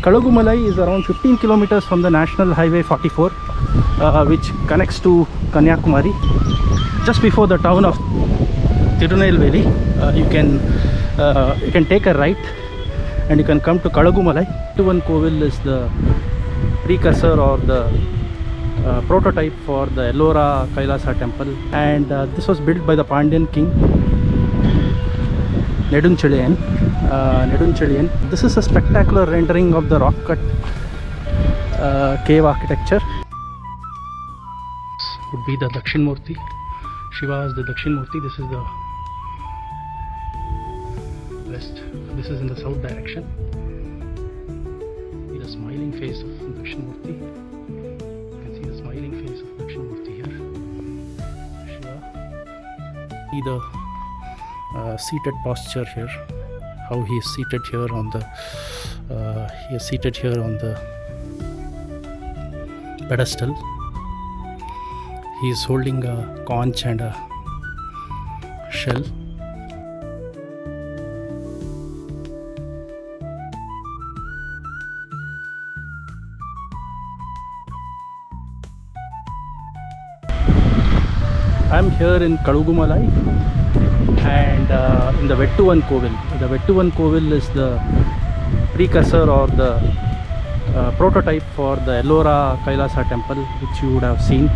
Kalugumalai is around 15 kilometers from the National Highway 44, which connects to Kanyakumari. Just before the town of Tirunelveli, you can take a right and you can come to Kalugumalai. Vettuvan Koil is the precursor or the prototype for the Ellora Kailasa temple, and this was built by the Pandian king Nedunchezhian. This is a spectacular rendering of the rock cut cave architecture. This would be the Dakshin Murti. Shiva is the Dakshin Murti. This is the west. This is in the south direction. See the smiling face of Dakshin Murti. You can see the smiling face of Dakshin Murti here. Shiva. See the seated posture here. How he is seated here on the pedestal. He is holding a conch and a shell. I am here in Kalugumalai and in the Vettuvan Koil. The Vettuvan Koil is the precursor or the prototype for the Ellora Kailasa temple, which you would have seen.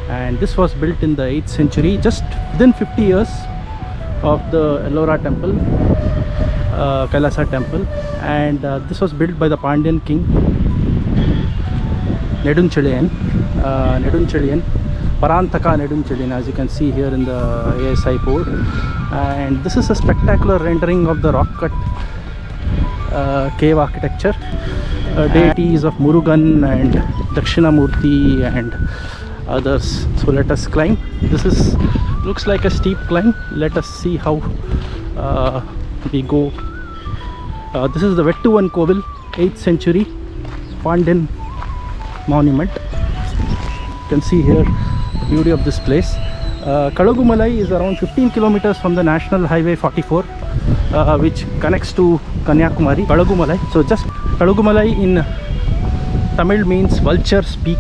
And this was built in the 8th century, just within 50 years of the Ellora temple, Kailasa temple. And this was built by the Pandian king Nedunchezhian, paranthaka Nedunchezhian, as you can see here in the ASI board. And this is a spectacular rendering of the rock cut cave architecture. Deities of Murugan and Dakshinamurti and others. So let us climb. This looks like a steep climb. Let us see how we go. This is the Vettuvan Koil, 8th century Pandian monument. You can see here the beauty of this place. Kalugumalai is around 15 kilometers from the National Highway 44, which connects to Kanyakumari. Kalugumalai. So just Kalugumalai in Tamil means vulture's peak.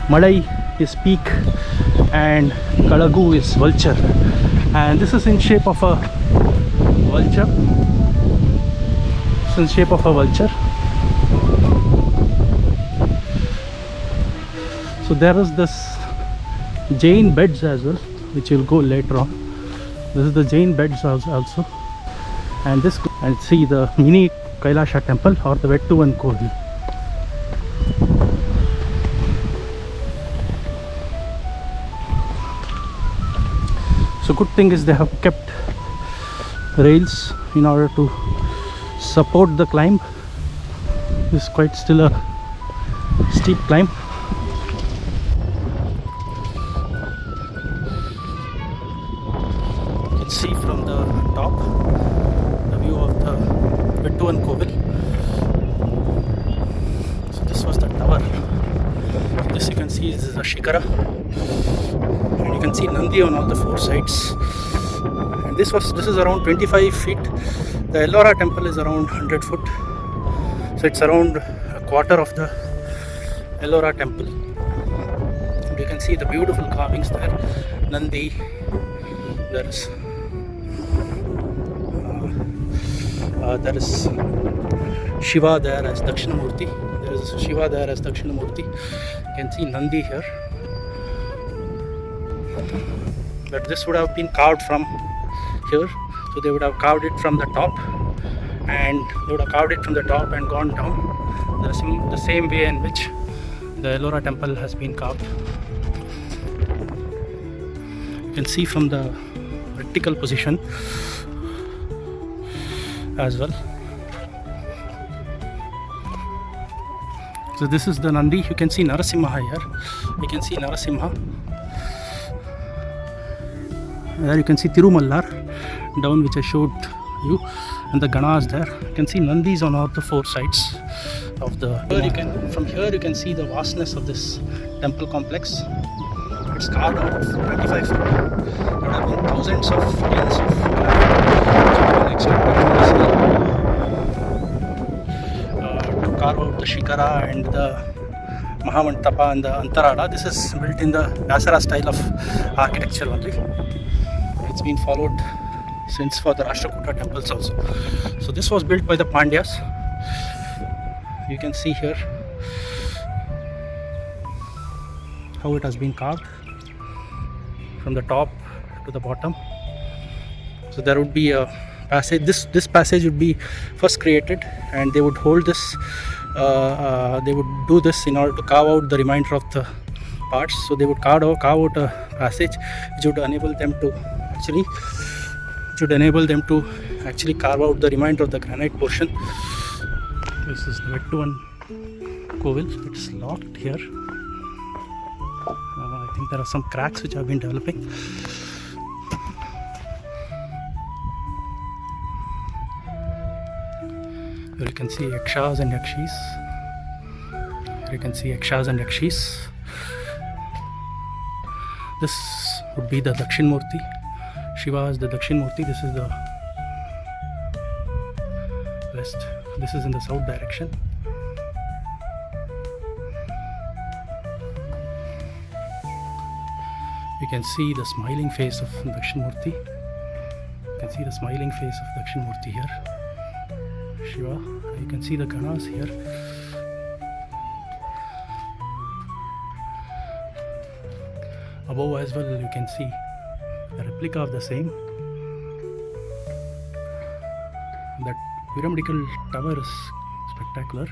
Malai is peak and Kalagu is vulture. And this is in shape of a vulture. It's in shape of a vulture. So there is this Jain beds as well, which will go later on. This is the Jain beds also. And this, and see the mini Kailasa temple or the Vettuvan Koil. So good thing is they have kept rails in order to support the climb. This is quite still a steep climb. You can see from the top the view of the Vettuvan Koil. So this was the tower. This you can see is a shikara. You can see Nandi on all the four sides. And this is around 25 feet. The Ellora temple is around 100 foot. So it's around a quarter of the Ellora temple. And you can see the beautiful carvings there. Nandi. There is Shiva there as Dakshinamurti. There is Shiva there as Dakshinamurti. You can see Nandi here. But this would have been carved from here, so they would have carved it from the top, and they would have carved it from the top and gone down the same way in which the Ellora temple has been carved. You can see from the vertical position as well. So this is the Nandi. You can see Narasimha here. You can see Narasimha. There you can see Tirumallar down, which I showed you, and the Ganas there. You can see Nandis on all the four sides of the. From here you can see the vastness of this temple complex. It's carved out of 25 feet. There have been thousands of tons of granite which have been extracted from this hill to carve out the Shikara and the Mahamantapa and the Antarada. This is built in the Vyasara style of architecture only. It's been followed since for the Rashtrakuta temples also. So this was built by the Pandyas. You can see here how it has been carved from the top to the bottom. So there would be a passage. This passage would be first created, and they would hold this. They would do this in order to carve out the remainder of the parts. So they would carve out a passage which would enable them to actually carve out the remainder of the granite portion. This is the Vettuvan Koil. It's locked here. I think there are some cracks which have been developing. Here you can see yakshas and yakshis. This would be the Dakshin Murti. Shiva is the Dakshin Murti. This is the west. This is in the south direction. You can see the smiling face of Dakshin Murti. Here. Shiva. You can see the Ganas here. Above as well, you can see a replica of the same. That pyramidal tower is spectacular.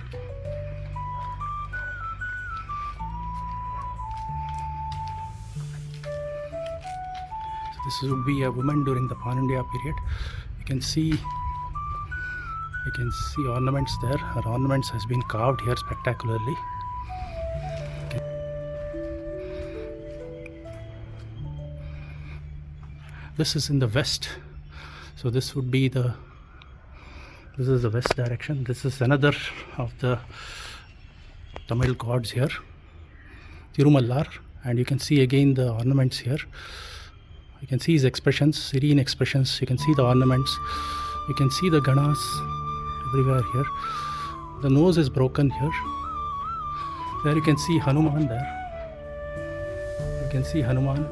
So this would be a woman during the Pandya period. You can see ornaments there. Her ornaments has been carved here spectacularly. This is in the west, so this is the west direction. This is another of the Tamil gods here, Tirumallar, and you can see again the ornaments here. You can see his expressions, serene expressions. You can see the ornaments. You can see the Ganas everywhere here. The nose is broken here. There you can see Hanuman there. You can see Hanuman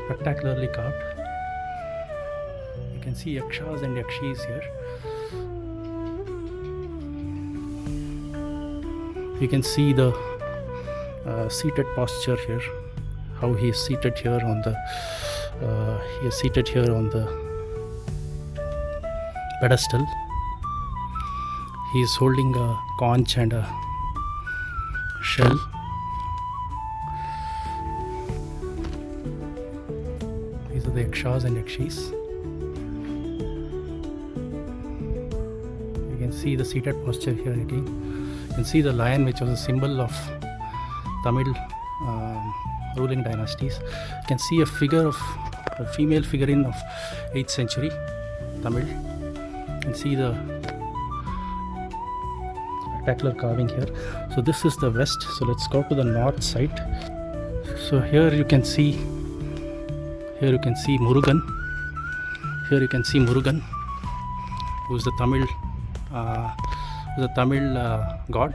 spectacularly carved. You can see yakshas and yakshis here. You can see the seated posture here. How he is seated here on the pedestal. He is holding a conch and a shell. These are the yakshas and yakshis. You can see the seated posture here again. You can see the lion, which was a symbol of Tamil ruling dynasties. You can see a female figurine of 8th century Tamil. You can see the spectacular carving here. So this is the west. So let's go to the north side. So here you can see Murugan. Who's the Tamil god.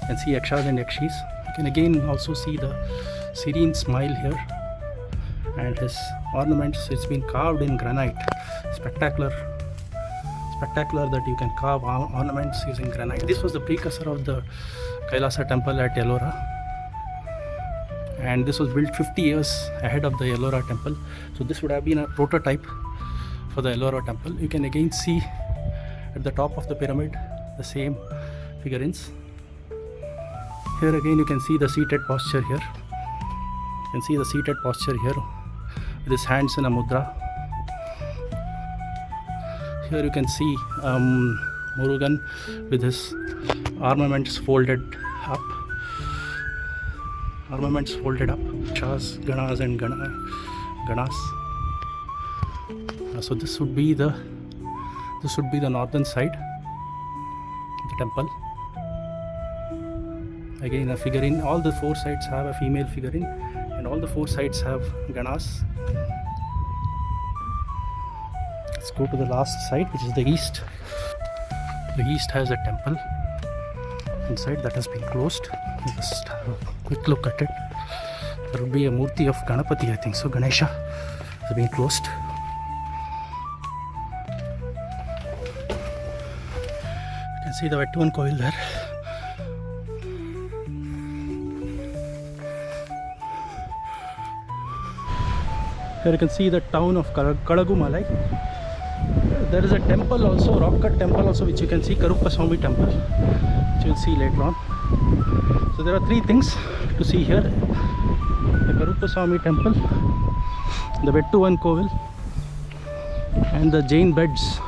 You can see yakshas and yakshis. You can again also see the serene smile here, and his ornaments. It's been carved in granite. Spectacular that you can carve ornaments using granite. This was the precursor of the Kailasa temple at Ellora, and this was built 50 years ahead of the Ellora temple. So this would have been a prototype for the Ellora temple. You can again see at the top of the pyramid the same figurines. Here again you can see the seated posture here. You can see the seated posture here with his hands in a mudra. Here you can see Murugan with his armaments folded up. Chas, Ganas and Ganas. So this would be the northern side of the temple. Again a figurine. All the four sides have a female figurine, and all the four sides have Ganas. Let's go to the last side, which is the east. The east has a temple. inside that has been closed. Just have a quick look at it. There would be a murti of Ganapati, I think so. Ganesha has been closed. You can see the Vettuvan Koil there. Here you can see the town of Kalugumalai. There is a temple also, rock cut temple also, which you can see, Karupaswamy temple, which you will see later on. So there are three things to see here: the Karupaswamy temple, the Vettuvan Koil, and the Jain beds